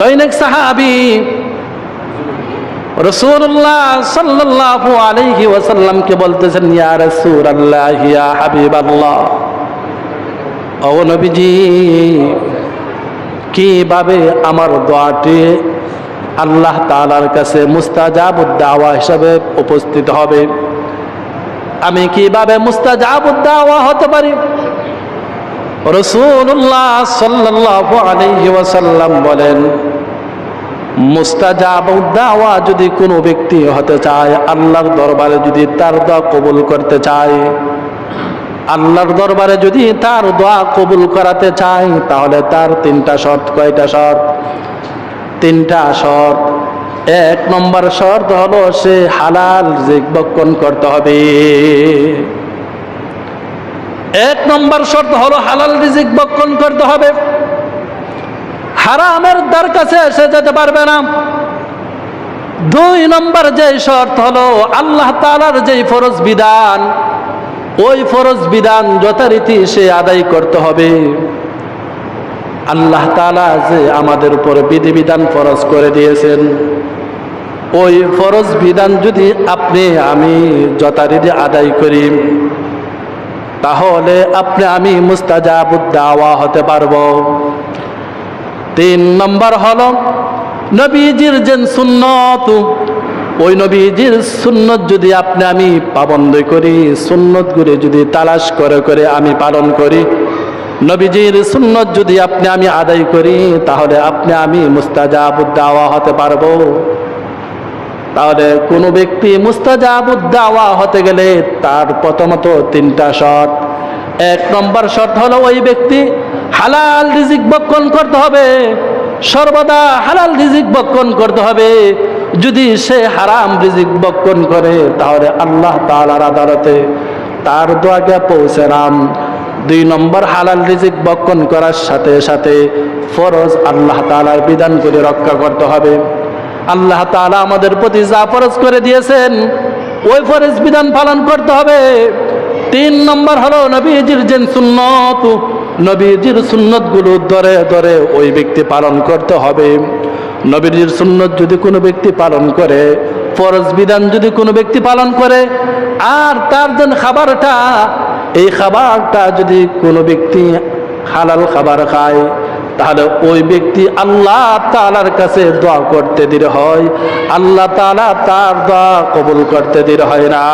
দৈনিক সাহাবী রাসূলুল্লাহ সাল্লাল্লাহু আলাইহি ওয়াসাল্লামকে বলতেছেন, ইয়া রাসূলুল্লাহ, ইয়া হাবিবাল্লাহ, ও নবীজি, কিভাবে আমার দোয়াটি আল্লাহ তাআলার কাছে মুস্তাজাবুদ দাওয়া হিসাবে উপস্থিত হবে? আমি কিভাবে মুস্তাজাবুদ দাওয়া হতে পারি? রাসূলুল্লাহ সাল্লাল্লাহু আলাইহি ওয়াসাল্লাম বলেন, মুস্তাজাবুদ দাওয়া যদি কোনো ব্যক্তি হতে চায়, আল্লাহর দরবারে যদি তার দোয়া কবুল করতে চায়, আল্লাহর দরবারে যদি তার দোয়া কবুল করাতে চায়, তাহলে তার তিনটা শর্ত। কয়টা শর্ত? তিনটা শর্ত। এক নম্বর শর্ত হলো সে হালাল রিজিক ভক্ষণ করতে হবে। এক নম্বর শর্ত হলো হালাল রিজিক ভক্ষণ করতে হবে। হারামের দ্বার কাছে এসে যেতে পারবে না। দুই নম্বর যে শর্ত হলো আল্লাহ তাআলার যেই ফরজ বিধান, ওই ফরজ বিধান যথারীতি সে আদায় করতে হবে। আল্লাহ তাআলা যে আমাদের উপর বিধিবিধান ফরজ করে দিয়েছেন, ওই ফরজ বিধান যদি আপনি আমি যথারীতি আদায় করি, তাহলে আপনি আমি মুস্তাজাবুদ দাওয়া হতে পারবো। তিন নম্বর হলো নবীজির যে সুন্নত, ওই নবীজির সুন্নত যদি আপনি আমি পাবন্দ করি, সুন্নতগুলি যদি তালাশ করে করে আমি পালন করি, নবীজির সুন্নত যদি আপনি আমি আদায় করি, তাহলে আপনি আমি মুস্তাজাবুদ দাওয়া হতে পারবো। তাহলে কোনো ব্যক্তি মুস্তাজাবুদ দাওয়া হতে গেলে তার প্রথমত তিনটা শর্ত। এক নম্বর শর্ত হলো ওই ব্যক্তি হালাল রিজিক ভক্ষণ করতে হবে, সর্বদা হালাল রিজিক ভক্ষণ করতে হবে। যদি সে হারাম রিজিক ভক্ষণ করে, তাহলে আল্লাহ তাআলার আদালতে তার দোয়াকে পৌঁছে নাম। দুই নম্বর, হালাল রিজিক ভক্ষণ করার সাথে সাথে ফরজ আল্লাহ তাআলার বিধানগুলি রক্ষা করতে হবে। আল্লাহ তাআলা আমাদের প্রতি যা ফরজ করে দিয়েছেন, ওই ফরজ বিধান পালন করতে হবে। তিন নম্বর হলো নবীজির যে সুন্নত, নবীজির সুন্নতগুলো ধরে ধরে ওই ব্যক্তি পালন করতে হবে। নবীজির সুন্নত যদি কোনো ব্যক্তি পালন করে, ফরজ বিধান যদি কোনো ব্যক্তি পালন করে, আর তার যে খাবারটা, এই খাবারটা যদি কোনো ব্যক্তি হালাল খাবার খায়, তাহলে ওই ব্যক্তি আল্লাহ তাআলার কাছে দোয়া করতে দেরি হয়, আল্লাহ তাআলা তার দোয়া কবুল করতে দেরি হয় না।